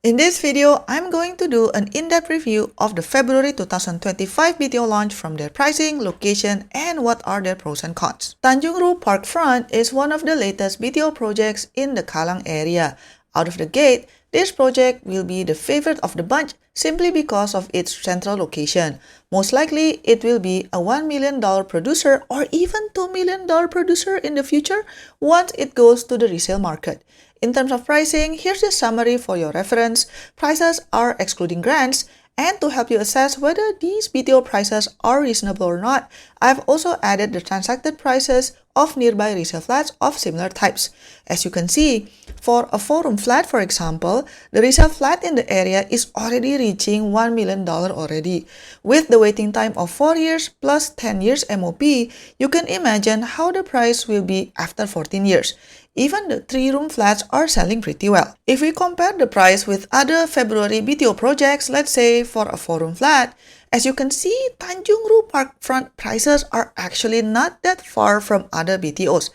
In this video, I'm going to do an in-depth review of the February 2025 BTO launch from their pricing, location, and what are their pros and cons. Tanjung Rhu Parc Front is one of the latest BTO projects in the Kallang area. Out of the gate, this project will be the favorite of the bunch simply because of its central location. Most likely, it will be a $1 million producer or even $2 million producer in the future once it goes to the resale market. In terms of pricing, here's the summary for your reference. Prices are excluding grants, and to help you assess whether these BTO prices are reasonable or not, I've also added the transacted prices of nearby resale flats of similar types. As you can see, for a 4-room flat, for example, the resale flat in the area is already reaching $1 million already. With the waiting time of 4 years plus 10 years MOP, you can imagine how the price will be after 14 years. Even the 3-room flats are selling pretty well. If we compare the price with other February BTO projects, let's say for a 4-room flat, as you can see, Tanjung Rhu Parc Front prices are actually not that far from other BTOs.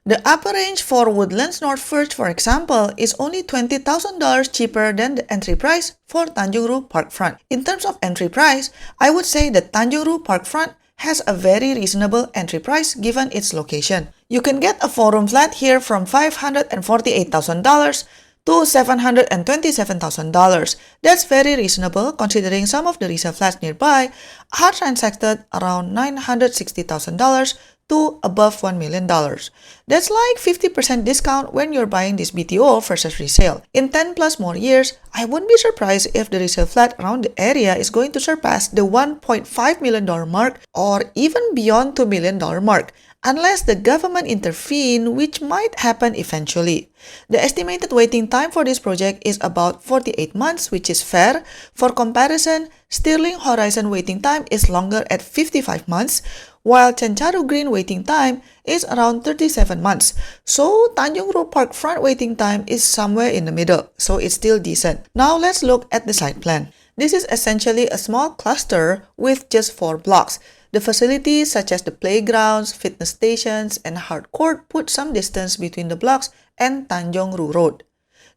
The upper range for Woodlands North First, for example, is only $20,000 cheaper than the entry price for Tanjung Rhu Parc Front. In terms of entry price, I would say that Tanjung Rhu Parc Front has a very reasonable entry price given its location. You can get a 4-room flat here from $548,000 to $727,000. That's very reasonable considering some of the resale flats nearby are transacted around $960,000 to above $1 million. That's like 50% discount when you're buying this BTO versus resale. In 10 plus more years, I wouldn't be surprised if the resale flat around the area is going to surpass the $1.5 million mark or even beyond $2 million mark, unless the government intervene, which might happen eventually. The estimated waiting time for this project is about 48 months, which is fair. For comparison, Stirling Horizon waiting time is longer at 55 months, while Chencharu Green waiting time is around 37 months. So Tanjung Rhu Parc Front waiting time is somewhere in the middle, so it's still decent. Now let's look at the site plan. This is essentially a small cluster with just 4 blocks. The facilities such as the playgrounds, fitness stations, and hard court put some distance between the blocks and Tanjung Rhu Road.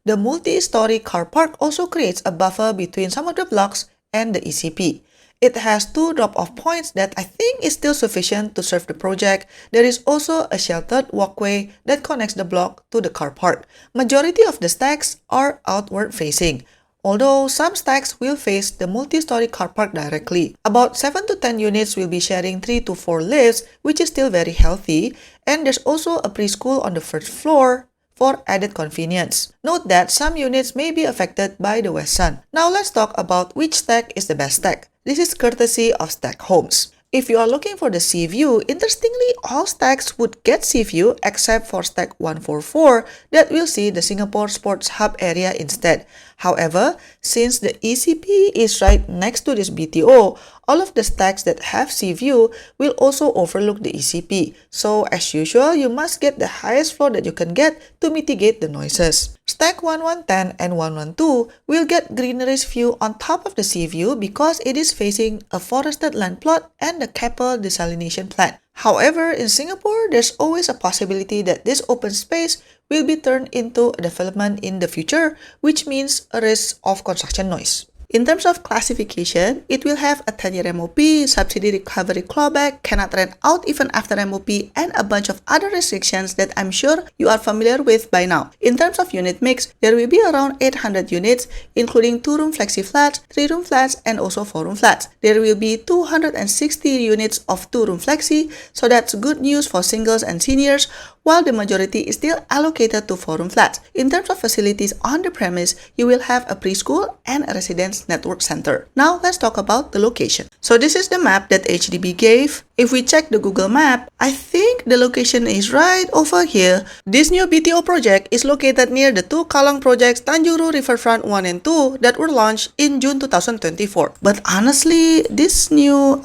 The multi-story car park also creates a buffer between some of the blocks and the ECP. It has 2 drop-off points that I think is still sufficient to serve the project. There is also a sheltered walkway that connects the block to the car park. Majority of the stacks are outward facing, although some stacks will face the multi-story car park directly. About 7 to 10 units will be sharing 3 to 4 lifts, which is still very healthy, and there's also a preschool on the first floor for added convenience. Note that some units may be affected by the west sun. Now let's talk about which stack is the best stack. This is courtesy of Stack Homes. If you are looking for the sea view, interestingly, all stacks would get sea view except for stack 144 that will see the Singapore Sports Hub area instead. However, since the ECP is right next to this BTO, all of the stacks that have sea view will also overlook the ECP. So as usual, you must get the highest floor that you can get to mitigate the noises. Stack 1110 and 112 will get greenery's view on top of the sea view because it is facing a forested land plot and the Keppel desalination plant. However, in Singapore, there's always a possibility that this open space will be turned into a development in the future, which means a risk of construction noise. In terms of classification, it will have a 10-year MOP, subsidy recovery clawback, cannot rent out even after MOP, and a bunch of other restrictions that I'm sure you are familiar with by now. In terms of unit mix, there will be around 800 units, including 2-room flexi flats, 3-room flats, and also 4-room flats. There will be 260 units of 2-room flexi, so that's good news for singles and seniors, while the majority is still allocated to 4-room flats. In terms of facilities on the premise, you will have a preschool and a residence network center. Now let's talk about the location. So this is the map that HDB gave. If we check the Google map, I think the location is right over here. This new BTO project is located near the 2 Kallang projects Tanjung Rhu Riverfront 1 and 2 that were launched in June 2024. But honestly, this new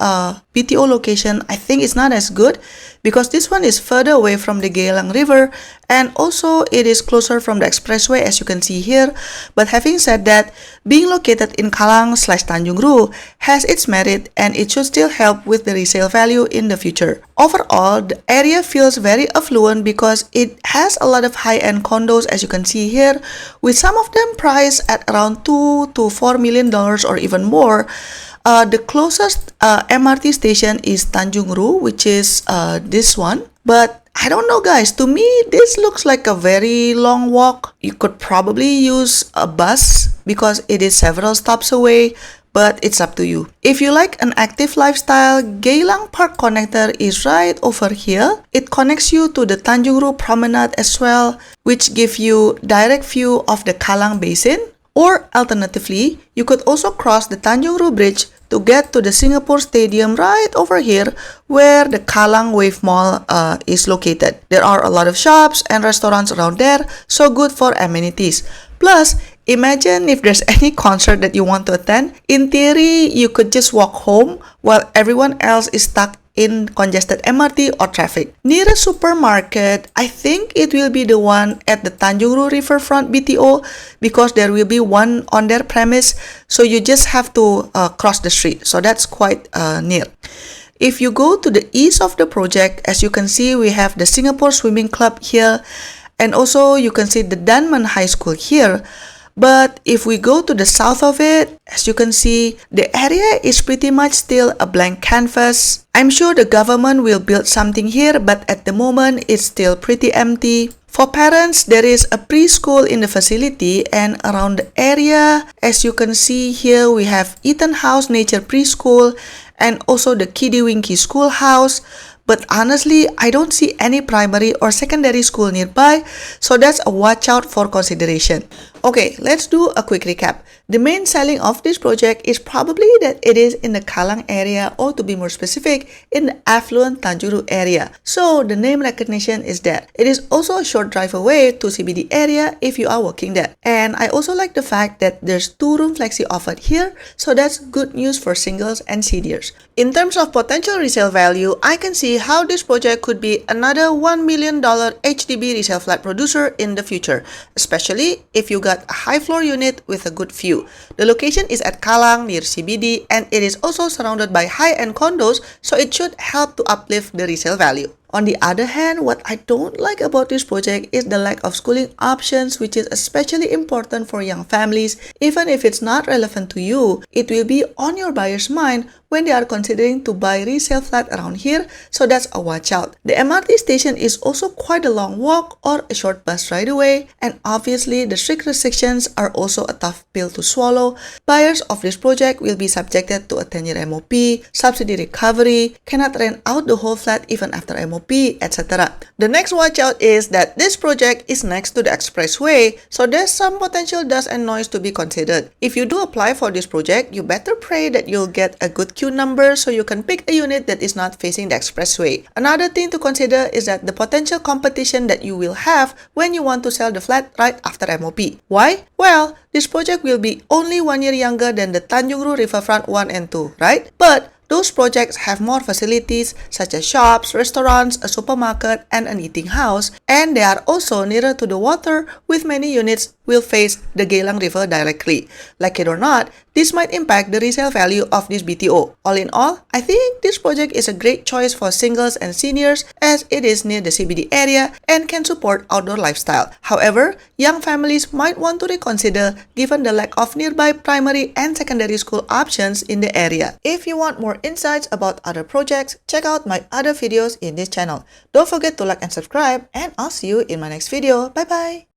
BTO location I think is not as good because this one is further away from the Kallang River, and also it is closer from the expressway as you can see here. But having said that, being located in Kallang/Tanjung Rhu has its merit, and it should still help with the resale value in the future. Overall, the area feels very affluent because it has a lot of high-end condos as you can see here, with some of them priced at around $2 to $4 million or even more. The closest MRT station is Tanjung Rhu, which is this one. But I don't know guys, to me this looks like a very long walk. You could probably use a bus because it is several stops away, but it's up to you. If you like an active lifestyle, Kallang Park connector is right over here. It connects you to the Tanjung Rhu Promenade as well, which give you direct view of the Kallang Basin. Or alternatively, you could also cross the Tanjung Rhu Bridge to get to the Singapore Stadium right over here where the Kallang Wave Mall is located. There are a lot of shops and restaurants around there, so good for amenities. Plus, imagine if there's any concert that you want to attend. In theory, you could just walk home while everyone else is stuck in congested MRT or traffic. Nearest supermarket, I think it will be the one at the Tanjung Rhu Riverfront BTO because there will be one on their premise, so you just have to cross the street, so that's quite near. If you go to the east of the project, as you can see, we have the Singapore Swimming Club here, and also you can see the Dunman High School here. But if we go to the south of it, as you can see, the area is pretty much still a blank canvas. I'm sure the government will build something here, but at the moment, it's still pretty empty. For parents, there is a preschool in the facility, and around the area, as you can see here, we have Eaton House Nature Preschool and also the Kiddie Winky Schoolhouse. But honestly, I don't see any primary or secondary school nearby, so that's a watch out for consideration. Okay, let's do a quick recap. The main selling of this project is probably that it is in the Kallang area, or to be more specific, in the affluent Tanjung Rhu area. So the name recognition is there. It is also a short drive away to CBD area if you are working there. And I also like the fact that there's 2-room flexi offered here, so that's good news for singles and seniors. In terms of potential resale value, I can see how this project could be another $1 million HDB resale flat producer in the future, especially if you got a high floor unit with a good view. The location is at Kallang near CBD, and it is also surrounded by high-end condos, so it should help to uplift the resale value. On the other hand, what I don't like about this project is the lack of schooling options, which is especially important for young families. Even if it's not relevant to you, it will be on your buyer's mind when they are considering to buy resale flat around here, so that's a watch out. The MRT station is also quite a long walk or a short bus ride away, and obviously the strict restrictions are also a tough pill to swallow. Buyers of this project will be subjected to a 10-year MOP, subsidy recovery, cannot rent out the whole flat even after MOP, etc. The next watch out is that this project is next to the expressway, so there's some potential dust and noise to be considered. If you do apply for this project, you better pray that you'll get a good queue number so you can pick a unit that is not facing the expressway. Another thing to consider is that the potential competition that you will have when you want to sell the flat right after MOP. Why? Well, this project will be only 1 year younger than the Tanjung Rhu Riverfront 1 and 2, right? But those projects have more facilities such as shops, restaurants, a supermarket, and an eating house, and they are also nearer to the water with many units will face the Kallang River directly. Like it or not, this might impact the resale value of this BTO. All in all, I think this project is a great choice for singles and seniors as it is near the CBD area and can support outdoor lifestyle. However, young families might want to reconsider given the lack of nearby primary and secondary school options in the area. If you want more insights about other projects, check out my other videos in this channel. Don't forget to like and subscribe, and I'll see you in my next video. Bye bye!